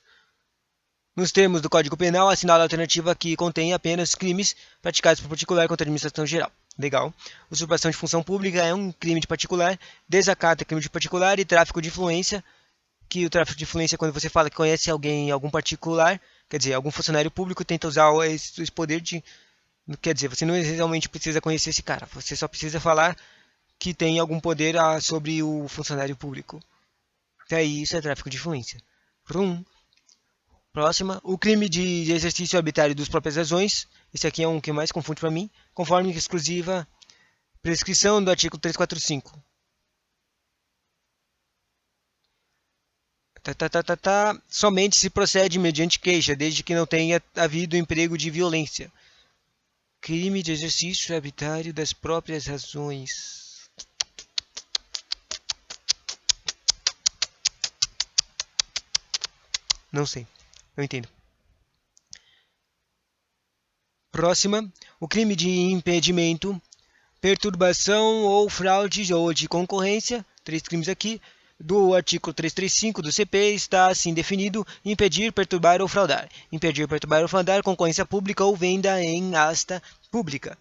Nos termos do Código Penal, assinala a alternativa que contém apenas crimes praticados por particular contra a administração geral. Legal. Usurpação de função pública é um crime de particular, desacato é crime de particular e tráfico de influência, que o tráfico de influência é quando você fala que conhece alguém, algum particular, quer dizer, algum funcionário público tenta usar esse poder de... Quer dizer, você não realmente precisa conhecer esse cara, você só precisa falar que tem algum poder sobre o funcionário público. Até aí, isso é tráfico de influência. Próxima, o crime de exercício arbitrário das próprias razões. Esse aqui é um que mais confunde para mim. Conforme exclusiva prescrição do artigo 345. Somente se procede mediante queixa, desde que não tenha havido emprego de violência. Crime de exercício arbitrário das próprias razões. Não sei. Não entendo. Próxima, o crime de impedimento, perturbação ou fraude ou de concorrência, 3 crimes aqui, do artigo 335 do CP está assim definido: impedir, perturbar ou fraudar. Impedir, perturbar ou fraudar concorrência pública ou venda em asta pública.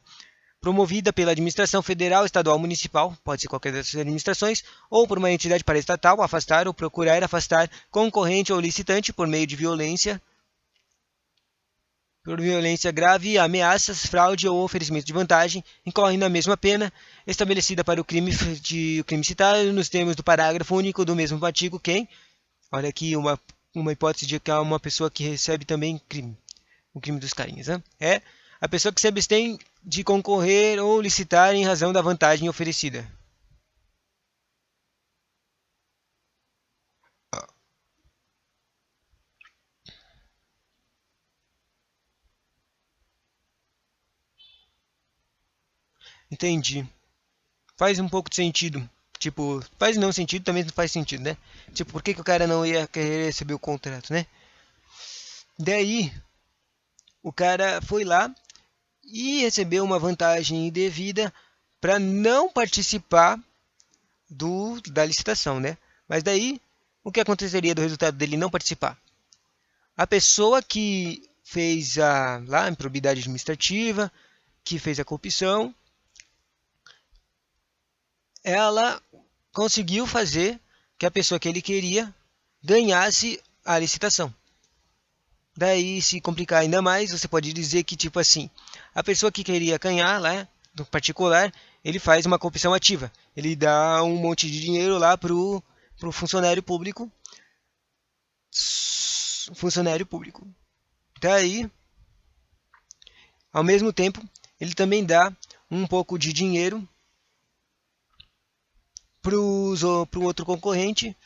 Promovida pela administração federal, estadual, municipal, pode ser qualquer dessas administrações, ou por uma entidade paraestatal, afastar ou procurar afastar concorrente ou licitante por meio de violência grave, ameaças, fraude ou oferecimento de vantagem, incorre na mesma pena estabelecida para o crime citado nos termos do parágrafo único do mesmo artigo. Quem? Olha aqui uma hipótese de que há uma pessoa que recebe também crime. O crime dos carinhas, né? É a pessoa que se abstém de concorrer ou licitar em razão da vantagem oferecida. Entendi. Faz um pouco de sentido. Tipo, faz não sentido, também não faz sentido, né? Tipo, por que, que o cara não ia querer receber o contrato, né? Daí, o cara foi lá e recebeu uma vantagem indevida para não participar da licitação, né? Mas daí, o que aconteceria do resultado dele não participar? A pessoa que fez a improbidade administrativa, que fez a corrupção, ela conseguiu fazer que a pessoa que ele queria ganhasse a licitação. Daí, se complicar ainda mais, você pode dizer que, tipo assim, a pessoa que queria ganhar lá, do particular, ele faz uma corrupção ativa. Ele dá um monte de dinheiro lá pro funcionário público. Funcionário público. Daí, ao mesmo tempo, ele também dá um pouco de dinheiro pro outro concorrente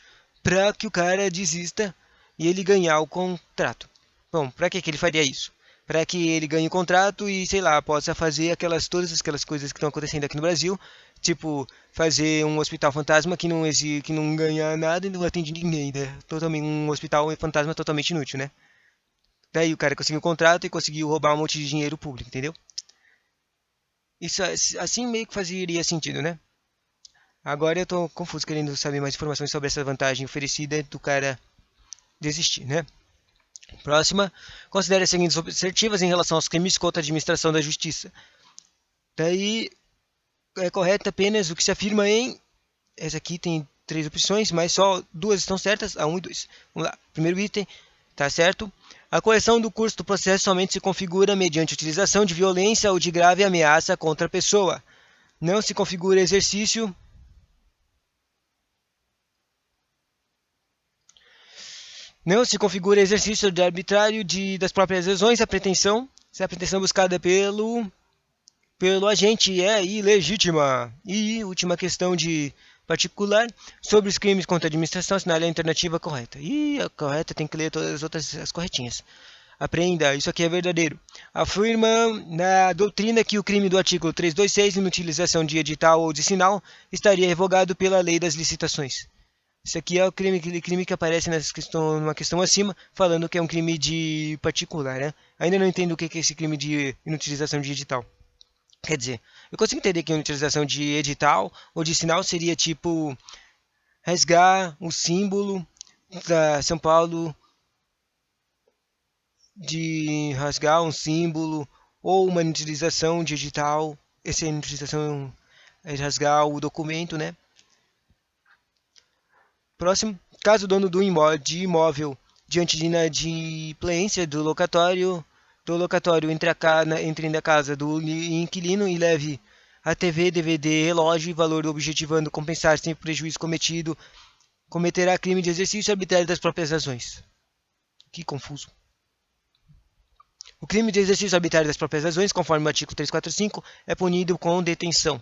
para que o cara desista e ele ganhar o contrato. Bom, para que ele faria isso? Para que ele ganhe o contrato e, sei lá, possa fazer todas aquelas coisas que estão acontecendo aqui no Brasil, tipo fazer um hospital fantasma que não ganha nada e não atende ninguém, né? Totalmente um hospital fantasma totalmente inútil, né? Daí o cara conseguiu o contrato e conseguiu roubar um monte de dinheiro público, entendeu? Isso assim meio que faria sentido, né? Agora eu tô confuso querendo saber mais informações sobre essa vantagem oferecida do cara desistir, né? Próxima, considere as seguintes assertivas em relação aos crimes contra a administração da justiça. Daí é correto apenas o que se afirma em... Essa aqui tem 3 opções, mas só 2 estão certas, a 1 e 2. Vamos lá, primeiro item, tá certo? A correção do curso do processo somente se configura mediante utilização de violência ou de grave ameaça contra a pessoa. Não se configura exercício... Não se configura exercício de arbitrário das próprias lesões, se a pretensão buscada pelo agente é ilegítima. E última questão de particular, sobre os crimes contra a administração, assinale a alternativa correta. E a correta tem que ler todas as outras, as corretinhas. Aprenda, isso aqui é verdadeiro. Afirma na doutrina que o crime do artigo 326, inutilização de edital ou de sinal, estaria revogado pela lei das licitações. Esse aqui é aquele crime que aparece numa questão acima, falando que é um crime de particular, né? Ainda não entendo o que é esse crime de inutilização de edital. Quer dizer, eu consigo entender que a inutilização de edital ou de sinal seria tipo rasgar o símbolo da São Paulo de rasgar um símbolo ou uma inutilização digital. Essa inutilização é de rasgar o documento, né? Próximo, caso o dono de imóvel, diante de inadimplência do locatório entre na casa do inquilino e leve a TV, DVD, relógio e valor objetivando compensar sem prejuízo cometido, cometerá crime de exercício arbitrário das próprias razões. Que confuso. O crime de exercício arbitrário das próprias razões, conforme o artigo 345, é punido com detenção.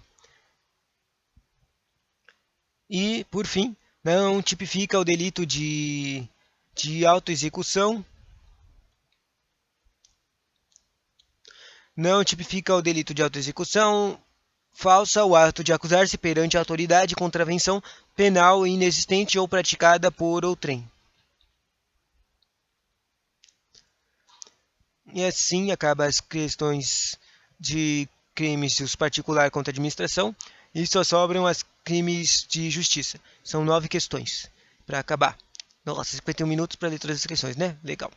E, por fim, não tipifica o delito de autoexecução. Não tipifica o delito de autoexecução falsa o ato de acusar-se perante a autoridade contravenção penal inexistente ou praticada por outrem. E assim acaba as questões de crimes de uso particular contra a administração e só sobram as crimes de justiça. São 9 questões para acabar. Nossa, 51 minutos para ler todas as questões, né? Legal.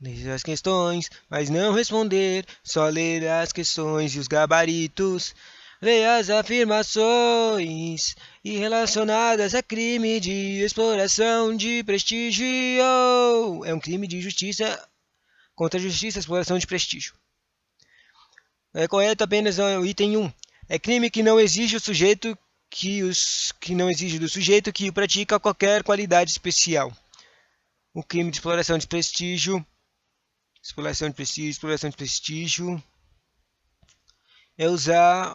Ler as questões, mas não responder, só ler as questões e os gabaritos. Leia as afirmações e relacionadas a crime de exploração de prestígio. É um crime de injustiça contra a justiça, exploração de prestígio. É correto apenas o item 1. É crime que não exige o sujeito que não exige do sujeito que pratica qualquer qualidade especial. O crime de exploração de prestígio é usar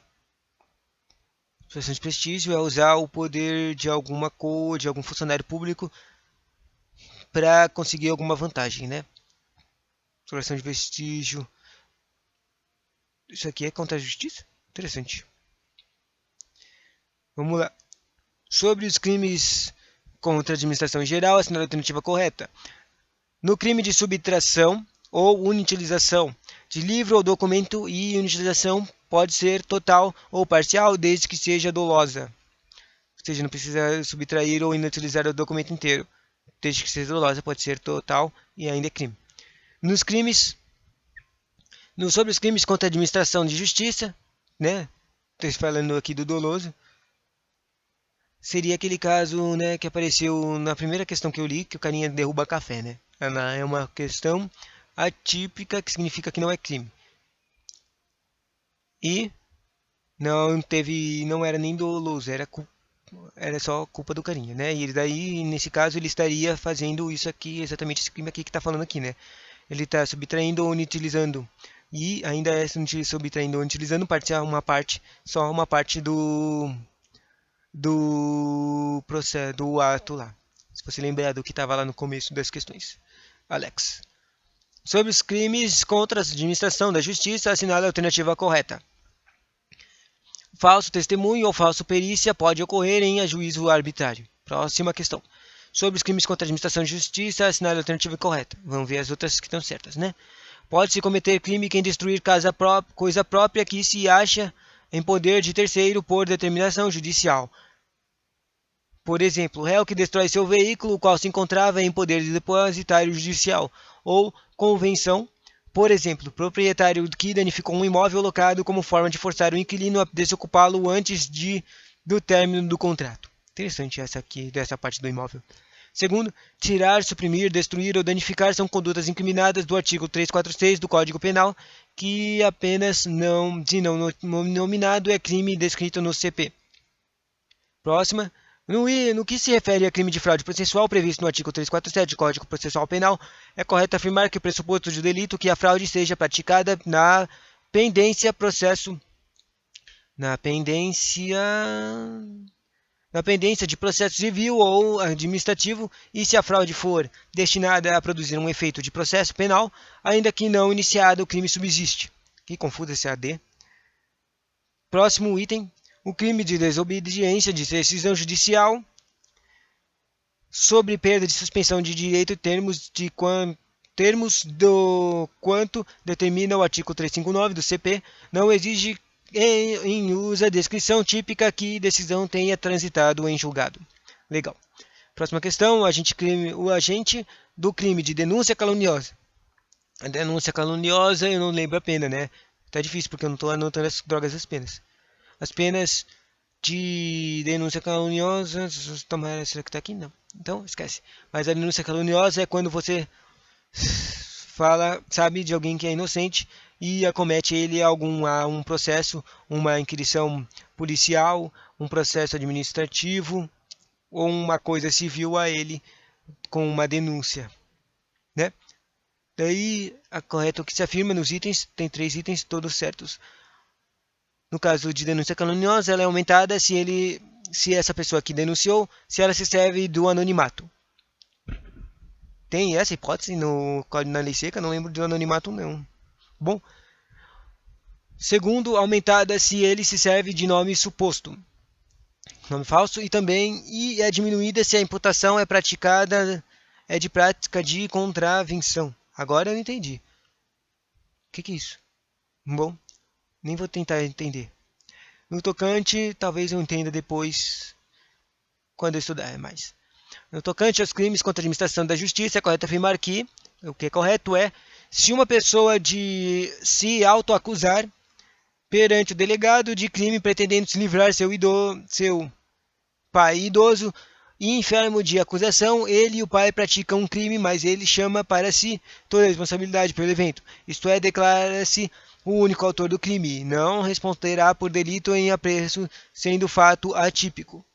o poder de alguma cor, de algum funcionário público para conseguir alguma vantagem, né? Exploração de prestígio. Isso aqui é contra a justiça? Interessante. Vamos lá. Sobre os crimes contra a administração em geral, assinale a alternativa correta. No crime de subtração ou inutilização de livro ou documento, e inutilização pode ser total ou parcial, desde que seja dolosa. Ou seja, não precisa subtrair ou inutilizar o documento inteiro. Desde que seja dolosa, pode ser total e ainda é crime. Sobre os crimes contra a administração de justiça, né? Estou falando aqui do doloso. Seria aquele caso, né, que apareceu na primeira questão que eu li, que o carinha derruba café, né? É uma questão atípica, que significa que não é crime. E não era nem doloso, era só culpa do carinha, né? E daí, nesse caso, ele estaria fazendo isso aqui, exatamente esse crime aqui que está falando aqui, né? Ele está subtraindo ou inutilizando, e ainda é subtraindo ou inutilizando só uma parte do processo, do ato lá. Se você lembrar do que estava lá no começo das questões. Alex. Sobre os crimes contra a administração da justiça, assinale a alternativa correta. Falso testemunho ou falso perícia pode ocorrer em ajuízo arbitrário. Próxima questão. Sobre os crimes contra a administração de justiça, assinale a alternativa correta. Vamos ver as outras que estão certas, né? Pode-se cometer crime quem destruir coisa própria que se acha em poder de terceiro por determinação judicial. Por exemplo, o réu que destrói seu veículo, o qual se encontrava em poder de depositário judicial, ou convenção. Por exemplo, proprietário que danificou um imóvel locado como forma de forçar o inquilino a desocupá-lo antes do término do contrato. Interessante essa aqui, dessa parte do imóvel. Segundo, tirar, suprimir, destruir ou danificar são condutas incriminadas do artigo 346 do Código Penal, que apenas não nominado é crime descrito no CP. Próxima. No que se refere a crime de fraude processual previsto no artigo 347 do Código Processual Penal, é correto afirmar que o pressuposto de delito que a fraude seja praticada na pendência de processo civil ou administrativo, e se a fraude for destinada a produzir um efeito de processo penal, ainda que não iniciado, o crime subsiste. Que confuso esse AD. Próximo item. O crime de desobediência de decisão judicial sobre perda de suspensão de direito termos do quanto determina o artigo 359 do CP, não exige em uso a descrição típica que decisão tenha transitado em julgado. Legal. Próxima questão, o agente do crime de denúncia caluniosa. A denúncia caluniosa eu não lembro a pena, né? Tá difícil porque eu não estou anotando as drogas das penas. As penas de denúncia caluniosa. Será que tá aqui? Não. Então, esquece. Mas a denúncia caluniosa é quando você fala, sabe, de alguém que é inocente e acomete ele a um processo, uma inquirição policial, um processo administrativo ou uma coisa civil a ele com uma denúncia, né? Daí, a correto que se afirma nos itens, tem 3 itens todos certos. No caso de denúncia caluniosa, ela é aumentada se essa pessoa que denunciou, se ela se serve do anonimato. Tem essa hipótese na lei seca, não lembro do anonimato não. Bom, segundo, aumentada se ele se serve de nome suposto, nome falso, e é diminuída se a imputação é de prática de contravenção. Agora eu não entendi. O que é isso? Bom, nem vou tentar entender. No tocante, talvez eu entenda depois, quando eu estudar mais. No tocante aos crimes contra a administração da justiça, é correto afirmar que, o que é correto é, se uma pessoa de se autoacusar perante o delegado de crime pretendendo se livrar seu pai idoso e enfermo de acusação, ele e o pai praticam um crime, mas ele chama para si toda a responsabilidade pelo evento. Isto é, declara-se o único autor do crime, não responderá por delito em apreço, sendo fato atípico.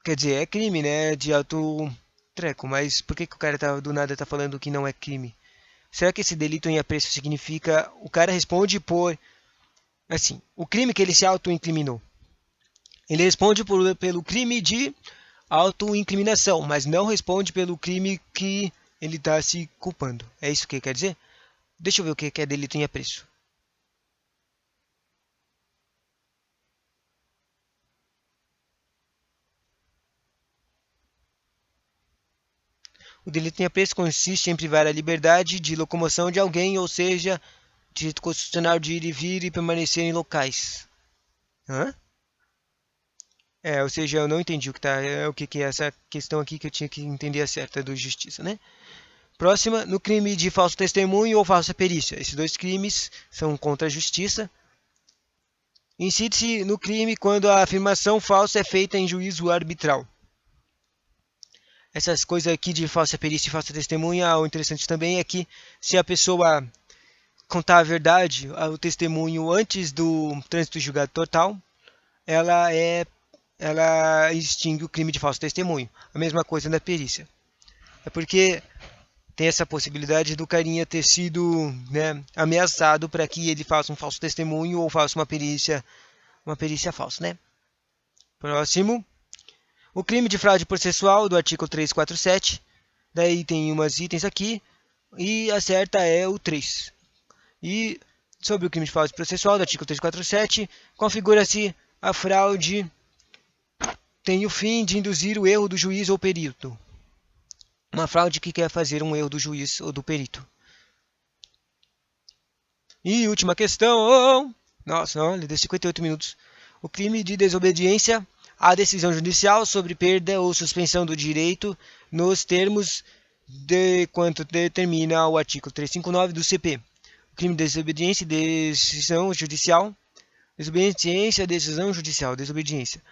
Quer dizer, é crime, né? De alto treco, mas por que o cara do nada tá falando que não é crime? Será que esse delito em apreço significa o cara responde por assim, o crime que ele se auto-incriminou? Ele responde pelo crime de autoincriminação, mas não responde pelo crime que ele está se culpando. É isso que quer dizer? Deixa eu ver o que é delito em apreço. O delito em apreço consiste em privar a liberdade de locomoção de alguém, ou seja, direito constitucional de ir e vir e permanecer em locais. Hã? Ou seja, eu não entendi o que é essa questão aqui que eu tinha que entender a certa do justiça, né? Próxima, no crime de falso testemunho ou falsa perícia. Esses 2 crimes são contra a justiça. Incide-se no crime quando a afirmação falsa é feita em juízo arbitral. Essas coisas aqui de falsa perícia e falsa testemunha, o interessante também é que se a pessoa contar a verdade, o testemunho antes do trânsito julgado total, ela extingue o crime de falso testemunho. A mesma coisa na perícia. É porque tem essa possibilidade do carinha ter sido, né, ameaçado para que ele faça um falso testemunho ou faça uma perícia falsa, né? Próximo. O crime de fraude processual do artigo 347. Daí tem umas itens aqui e a certa é o 3. E sobre o crime de fraude processual do artigo 347, configura-se a fraude tem o fim de induzir o erro do juiz ou perito. Uma fraude que quer fazer um erro do juiz ou do perito. E última questão. Nossa, olha, deu 58 minutos. O crime de desobediência à decisão judicial sobre perda ou suspensão do direito nos termos de quanto determina o artigo 359 do CP. O crime de desobediência e decisão judicial. Desobediência, decisão judicial, desobediência.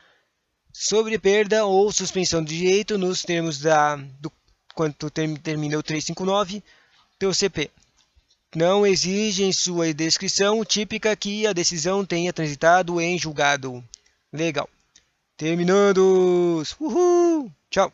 Sobre perda ou suspensão do direito nos termos do quanto termina o 359 do CP. Não exige em sua descrição típica que a decisão tenha transitado em julgado. Legal. Terminando. Uhul! Tchau.